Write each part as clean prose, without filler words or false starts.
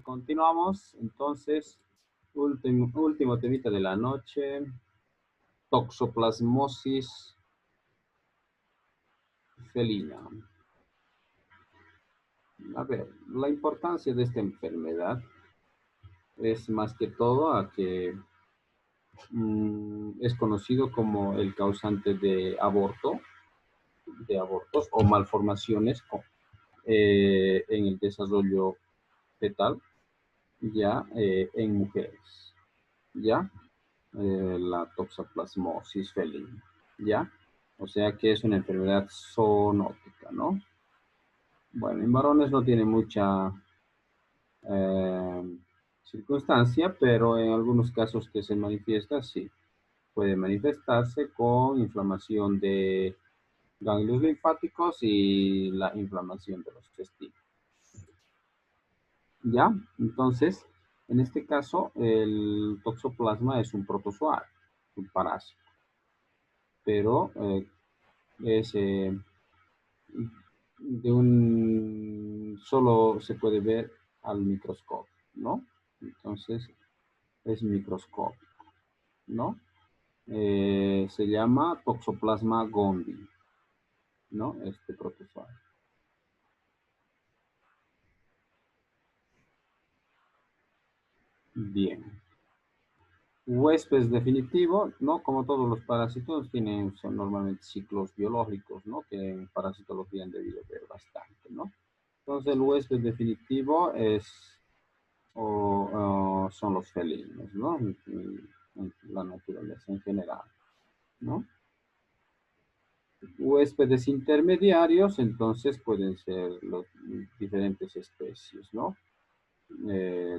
Continuamos, entonces, último temita de la noche, toxoplasmosis felina. A ver, la importancia de esta enfermedad es más que todo a que es conocido como el causante de abortos o malformaciones en el desarrollo fetal, ya en mujeres, ya la toxoplasmosis felina, ya, o sea que es una enfermedad zoonótica, ¿no? Bueno, en varones no tiene mucha circunstancia, pero en algunos casos que se manifiesta, sí, puede manifestarse con inflamación de ganglios linfáticos y la inflamación de los testículos. ¿Ya? Entonces, en este caso, el toxoplasma es un protozoario, un parásito, pero es solo se puede ver al microscopio, ¿no? Entonces, es microscópico, ¿no? Se llama Toxoplasma gondii, ¿no? Este protozoario. Bien. Huésped definitivo, ¿no? Como todos los parásitos, son normalmente ciclos biológicos, ¿no? Que en parasitología han debido ver bastante, ¿no? Entonces, el huésped definitivo son los felinos, ¿no? En la naturaleza en general, ¿no? Huéspedes intermediarios, entonces pueden ser los diferentes especies, ¿no?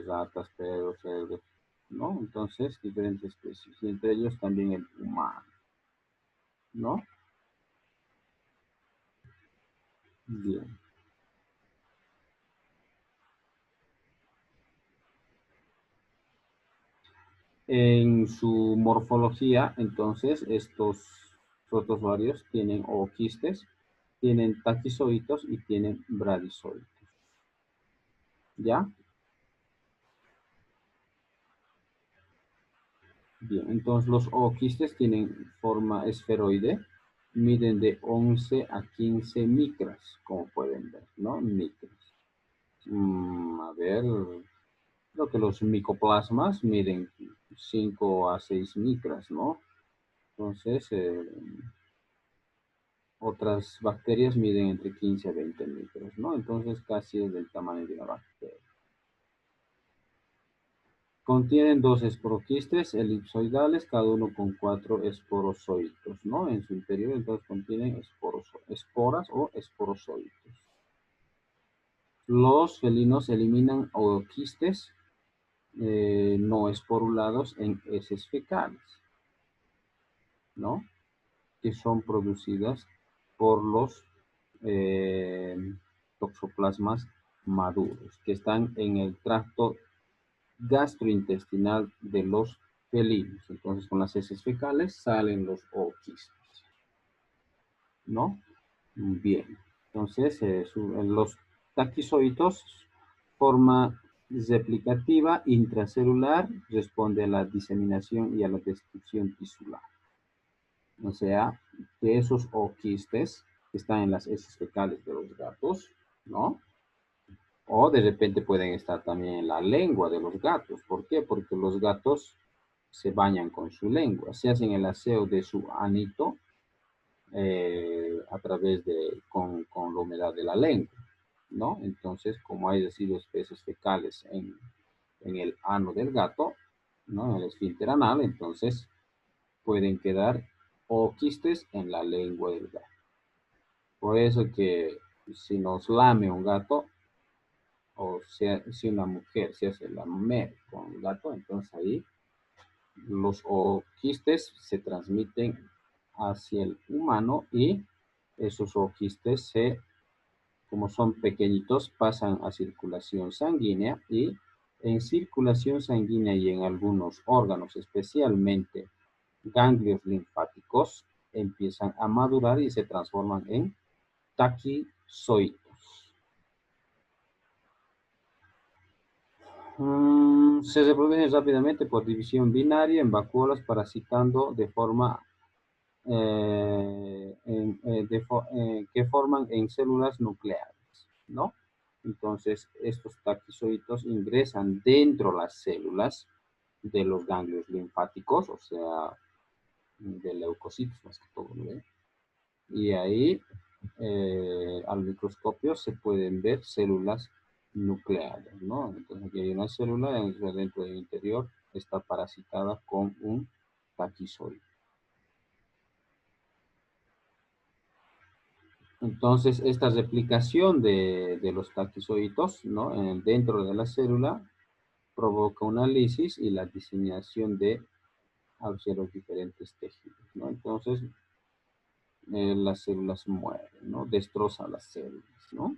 Ratas, perros, cerdos, ¿no? Entonces, diferentes especies, y entre ellos también el humano, ¿no? Bien. En su morfología, entonces, estos protozoarios tienen ooquistes, tienen taquizoitos y tienen bradizoitos. ¿Ya? Bien, entonces los ooquistes tienen forma esferoide, miden de 11 a 15 micras, como pueden ver, ¿no? Micras. A ver, creo que los micoplasmas miden 5 a 6 micras, ¿no? Entonces, otras bacterias miden entre 15 a 20 micras, ¿no? Entonces, casi es del tamaño de una bacteria. Contienen dos esporoquistes elipsoidales, cada uno con 4 esporozoitos, ¿no? En su interior, entonces contienen esporas o esporozoitos. Los felinos eliminan ooquistes no esporulados en heces fecales, ¿no? Que son producidas por los toxoplasmas maduros, que están en el tracto gastrointestinal de los felinos. Entonces, con las heces fecales salen los ooquistes, ¿no? Bien. Entonces, los taquizoitos, forma replicativa intracelular, responde a la diseminación y a la destrucción tisular. O sea, que esos ooquistes que están en las heces fecales de los gatos, ¿no? O de repente pueden estar también en la lengua de los gatos. ¿Por qué? Porque los gatos se bañan con su lengua, se hacen el aseo de su anito a través con la humedad de la lengua, ¿no? Entonces, como hay residuos peces fecales en el ano del gato, ¿no? En el esfínter anal, entonces pueden quedar ooquistes en la lengua del gato. Por eso que si nos lame un gato, o sea, si una mujer se hace lamer con un gato, entonces ahí los ooquistes se transmiten hacia el humano y esos ooquistes como son pequeñitos, pasan a circulación sanguínea y en circulación sanguínea y en algunos órganos, especialmente ganglios linfáticos, empiezan a madurar y se transforman en taquizoitos. Se reproducen rápidamente por división binaria en vacuolas parasitando de forma que forman en células nucleares, ¿no? Entonces, estos taquizoitos ingresan dentro de las células de los ganglios linfáticos, o sea, de leucocitos más que todo, ¿no? Y ahí, al microscopio, se pueden ver células nucleares, ¿no? Entonces, aquí hay una célula dentro del interior, está parasitada con un taquizoide. Entonces, esta replicación de los taquizoitos, ¿no? Dentro de la célula provoca una lisis y la diseminación hacia los diferentes tejidos, ¿no? Entonces, las células mueren, ¿no? Destroza las células, ¿no?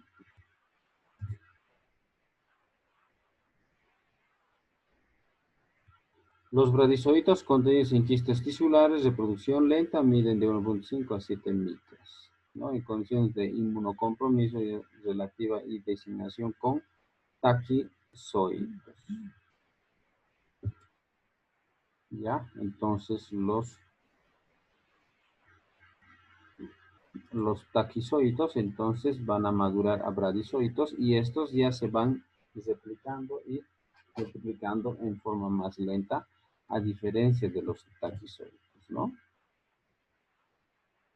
Los bradizoitos contenidos en quistes tisulares, reproducción lenta, miden de 1.5 a 7 micras, ¿no? En condiciones de inmunocompromiso y relativa y diseminación con taquizoides. ¿Ya? Entonces los taquizoitos entonces van a madurar a bradizoitos y estos ya se van replicando y multiplicando en forma más lenta a diferencia de los taquizoitos, ¿no?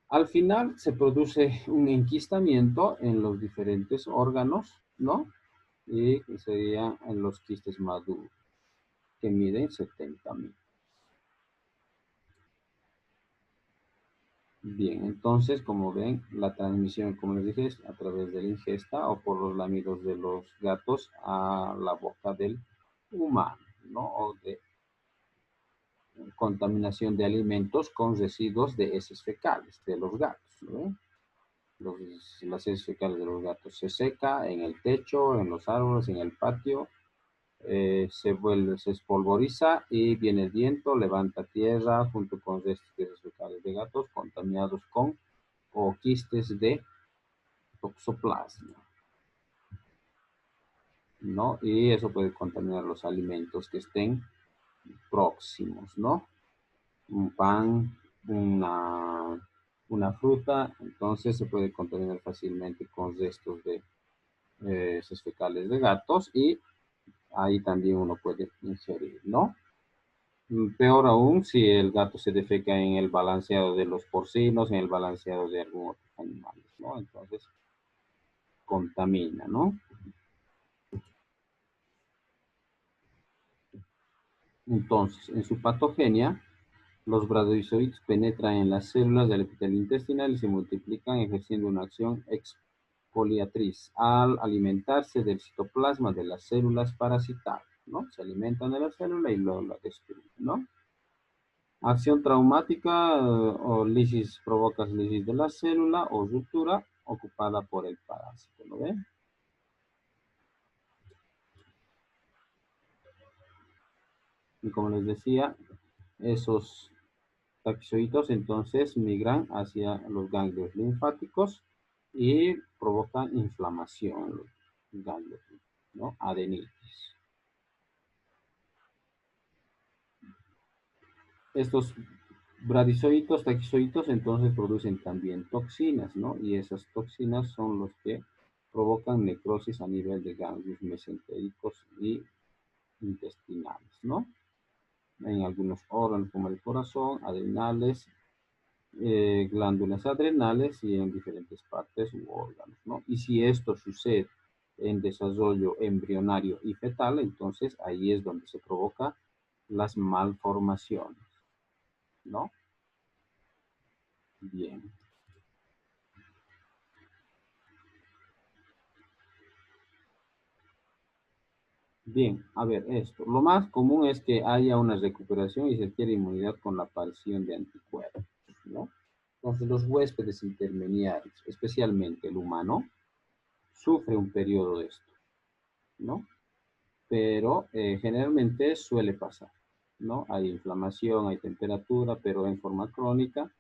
Al final se produce un enquistamiento en los diferentes órganos, ¿no? Y serían en los quistes maduros que miden 70.000. Bien, entonces, como ven, la transmisión, como les dije, es a través de la ingesta o por los lamidos de los gatos a la boca del humano, ¿no? O de contaminación de alimentos con residuos de heces fecales de los gatos, ¿no? Las heces fecales de los gatos se seca en el techo, en los árboles, en el patio, se espolvoriza y viene el viento, levanta tierra junto con restos de heces fecales de gatos contaminados con o quistes de toxoplasma, ¿no? Y eso puede contaminar los alimentos que estén próximos, ¿no? Un pan, una fruta, entonces se puede contaminar fácilmente con restos de heces fecales de gatos y ahí también uno puede ingerir, ¿no? Peor aún si el gato se defeca en el balanceado de los porcinos, en el balanceado de algún otro animal, ¿no? Entonces contamina, ¿no? Entonces, en su patogenia, los bradoizoides penetran en las células del epitelio intestinal y se multiplican ejerciendo una acción exfoliatriz al alimentarse del citoplasma de las células parasitarias, ¿no? Se alimentan de la célula y luego la destruyen, ¿no? Acción traumática o lisis, provoca lisis de la célula o ruptura ocupada por el parásito, ¿lo ven? Y como les decía, esos taquizoitos entonces migran hacia los ganglios linfáticos y provocan inflamación en los ganglios, ¿no? Adenitis. Estos bradizoitos, taquizoitos, entonces producen también toxinas, ¿no? Y esas toxinas son los que provocan necrosis a nivel de ganglios mesentéricos y intestinales, ¿no? En algunos órganos como el corazón, adrenales, glándulas adrenales y en diferentes partes u órganos, ¿no? Y si esto sucede en desarrollo embrionario y fetal, entonces ahí es donde se provoca las malformaciones, ¿no? Bien. Bien, a ver, esto. Lo más común es que haya una recuperación y se adquiere inmunidad con la aparición de anticuerpos, ¿no? Entonces, los huéspedes intermediarios, especialmente el humano, sufre un periodo de esto, ¿no? Pero generalmente suele pasar, ¿no? Hay inflamación, hay temperatura, pero en forma crónica,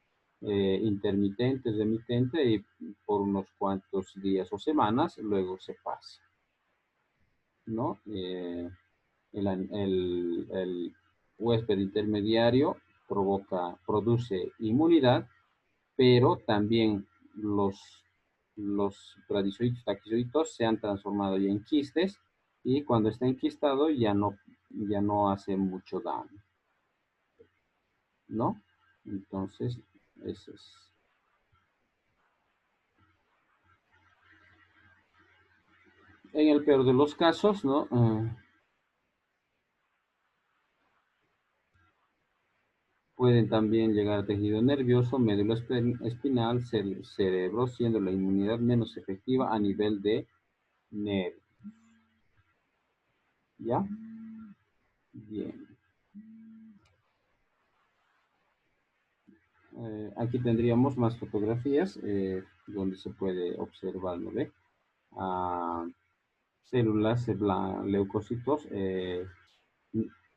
intermitente, remitente y por unos cuantos días o semanas, luego se pasa, ¿no? el huésped intermediario produce inmunidad, pero también los radizoitos, taquizoitos se han transformado ya en quistes y cuando está enquistado ya no hace mucho daño, ¿no? Entonces, eso es. En el peor de los casos, ¿no? Pueden también llegar a tejido nervioso, médula espinal, cerebro, siendo la inmunidad menos efectiva a nivel de nervios. ¿Ya? Bien. Aquí tendríamos más fotografías donde se puede observar, ¿no ve? Ah, células leucocitos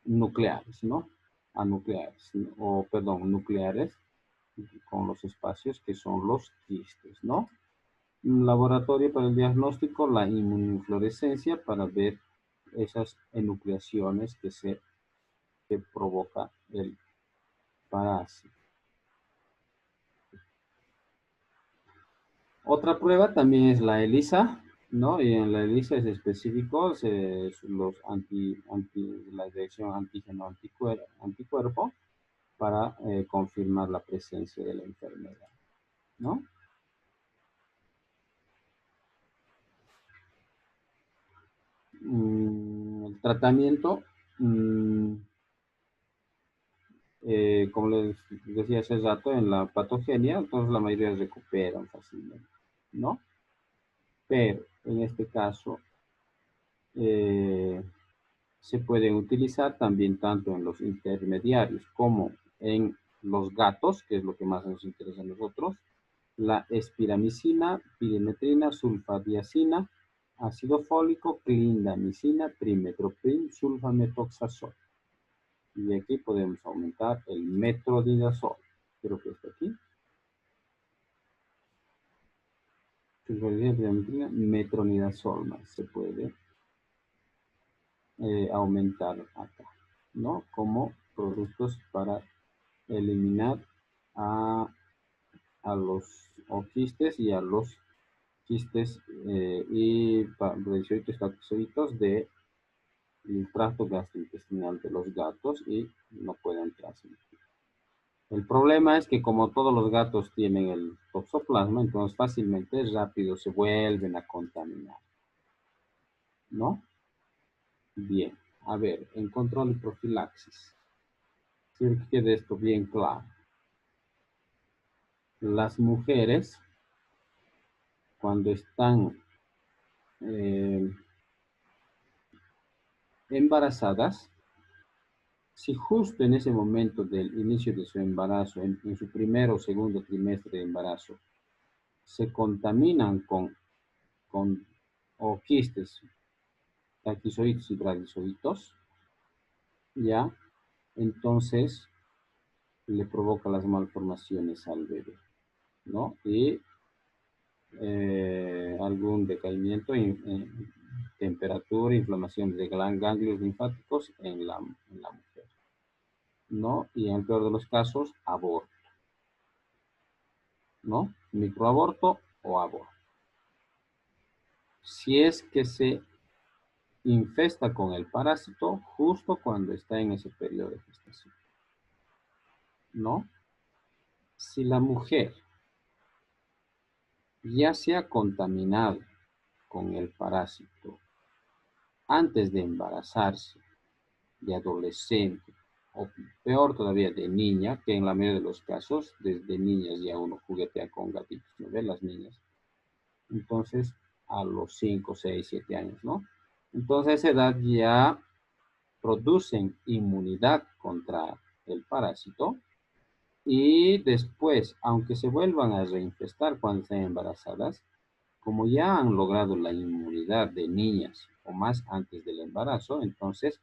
nucleares, ¿no? Anucleares, o perdón, nucleares con los espacios que son los quistes, ¿no? Un laboratorio para el diagnóstico, la inmunofluorescencia para ver esas enucleaciones que provoca el parásito. Otra prueba también es la ELISA, ¿no? Y en la ELISA es específico la dirección antígeno-anticuerpo para confirmar la presencia de la enfermedad, ¿no? El tratamiento, como les decía hace rato, en la patogenia, entonces la mayoría recuperan fácilmente, ¿no? Pero en este caso, eh, se pueden utilizar también tanto en los intermediarios como en los gatos, que es lo que más nos interesa a nosotros, la espiramicina, pirimetrina, sulfadiazina, ácido fólico, clindamicina, trimetoprim, sulfametoxazol. Y aquí podemos aumentar el metronidazol. Creo que está aquí. Metronidazol más se puede aumentar acá, ¿no? Como productos para eliminar a, a los quistes y a los quistes y taxoitos del tracto gastrointestinal de los gatos y no pueden transmitir. El problema es que como todos los gatos tienen el toxoplasma, entonces fácilmente, rápido se vuelven a contaminar, ¿no? Bien, a ver, en control y profilaxis. Quiero que quede esto bien claro. Las mujeres, cuando están embarazadas, si justo en ese momento del inicio de su embarazo, en su primer o segundo trimestre de embarazo, se contaminan con o quistes, taquizoides y bradizoitos, ya, entonces le provoca las malformaciones al bebé, ¿no? Y algún decaimiento, temperatura, inflamación de ganglios linfáticos en la mujer, ¿no? Y en el peor de los casos, aborto, ¿no? Microaborto o aborto. Si es que se infesta con el parásito justo cuando está en ese periodo de gestación, ¿no? Si la mujer ya se ha contaminado con el parásito antes de embarazarse, de adolescente, o peor todavía de niña, que en la mayoría de los casos, desde niñas ya uno juguetea con gatitos, ¿no ven las niñas? Entonces, a los 5, 6, 7 años, ¿no? Entonces, a esa edad ya producen inmunidad contra el parásito y después, aunque se vuelvan a reinfestar cuando estén embarazadas, como ya han logrado la inmunidad de niñas o más antes del embarazo, entonces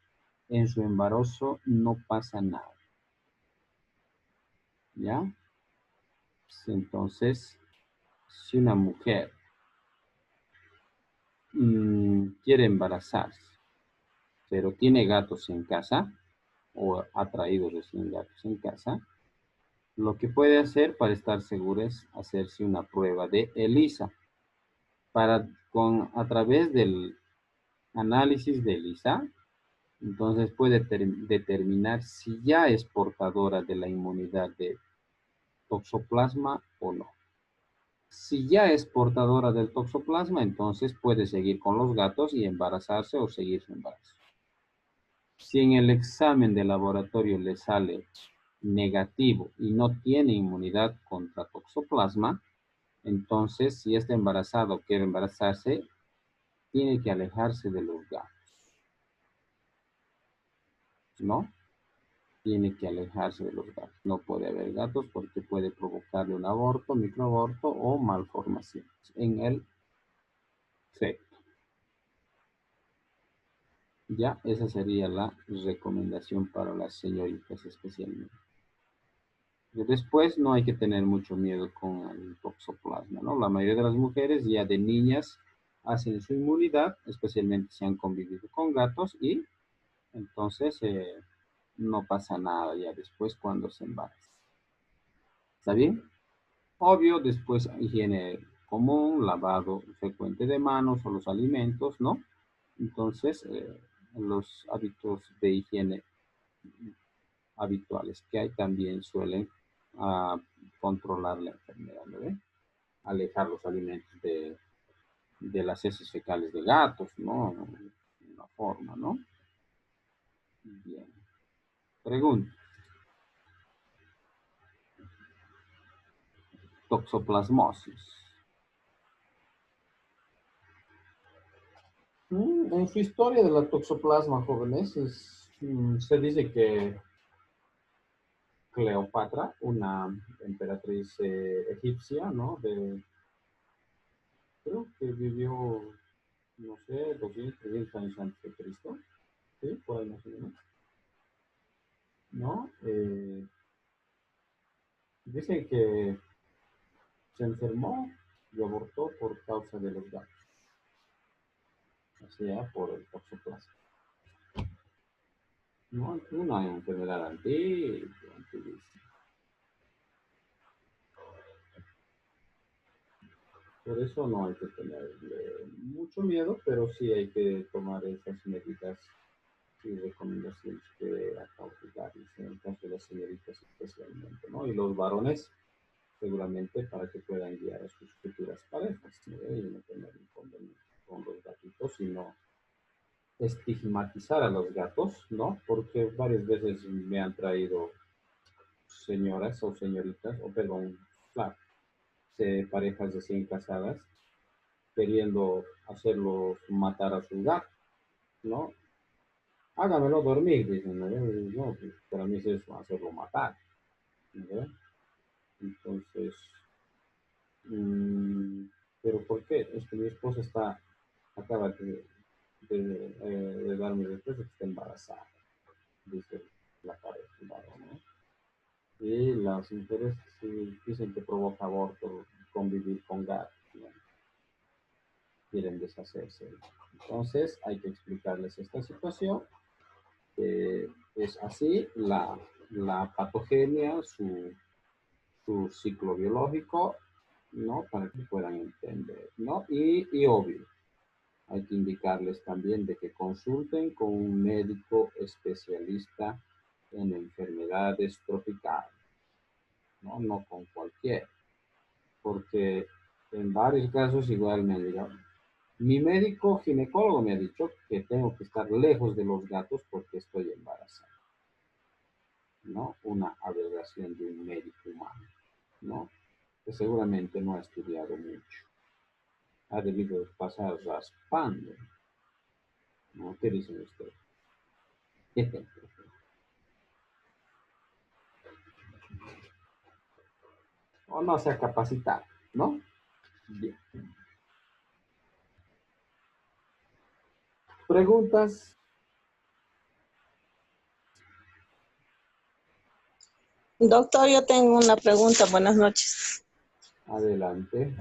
en su embarazo no pasa nada. ¿Ya? Entonces, si una mujer quiere embarazarse, pero tiene gatos en casa o ha traído recién gatos en casa, lo que puede hacer para estar seguro es hacerse una prueba de ELISA. A través del análisis de ELISA, entonces puede determinar si ya es portadora de la inmunidad de toxoplasma o no. Si ya es portadora del toxoplasma, entonces puede seguir con los gatos y embarazarse o seguir su embarazo. Si en el examen de laboratorio le sale negativo y no tiene inmunidad contra toxoplasma, entonces si está embarazado o quiere embarazarse, tiene que alejarse de los gatos, ¿no? Tiene que alejarse de los gatos. No puede haber gatos porque puede provocarle un aborto, microaborto o malformaciones en el feto. Ya, esa sería la recomendación para las señoritas especialmente. Después no hay que tener mucho miedo con el toxoplasma, ¿no? La mayoría de las mujeres ya de niñas hacen su inmunidad, especialmente si han convivido con gatos y entonces no pasa nada ya después cuando se embarazan. ¿Está bien? Obvio, después higiene común, lavado frecuente de manos o los alimentos, ¿no? Entonces, los hábitos de higiene habituales que hay también suelen controlar la enfermedad, ¿no? Alejar los alimentos de las heces fecales de gatos, ¿no? De una forma, ¿no? Bien. Pregunta. Toxoplasmosis. En su historia de la toxoplasma, jóvenes, se dice que Cleopatra, una emperatriz egipcia, ¿no? Creo que vivió, no sé, 200, 300 años antes de Cristo, ¿sí? Por ahí más o menos, ¿no? Dicen que se enfermó y abortó por causa de los gatos, o sea, por el toxoplasma. No, es una enfermedad antigua. Por eso no hay que tenerle mucho miedo, pero sí hay que tomar esas medidas y recomendaciones que acabo de darles en el caso de las señoritas especialmente, ¿no? Y los varones, seguramente para que puedan guiar a sus futuras parejas, ¿no? Y no tener inconveniente con los gatitos, sino estigmatizar a los gatos, ¿no? Porque varias veces me han traído señoras o señoritas, o perdón, claro, parejas recién casadas, queriendo hacerlos matar a su gato, ¿no? Hágamelo dormir, dicen, ¿no? No, pues, para mí es eso, hacerlo matar, ¿no? Entonces, mm, ¿pero por qué? Es que mi esposa acaba de darme respuesta que está embarazada, dice la pareja, ¿no? Y las mujeres sí dicen que provoca aborto convivir con gatos, ¿no? Quieren deshacerse. Entonces hay que explicarles esta situación. Es así, la patogenia, su ciclo biológico, ¿no? Para que puedan entender, ¿no? Y obvio, hay que indicarles también de que consulten con un médico especialista en enfermedades tropicales, ¿no? No con cualquiera, porque en varios casos igual me han llegado. Mi médico ginecólogo me ha dicho que tengo que estar lejos de los gatos porque estoy embarazada, ¿no? Una aberración de un médico humano, ¿no? Que seguramente no ha estudiado mucho. Ha debido pasar raspando, ¿no? ¿Qué dicen ustedes? O no se ha capacitado, ¿no? Bien. ¿Preguntas? Doctor, yo tengo una pregunta. Buenas noches. Adelante.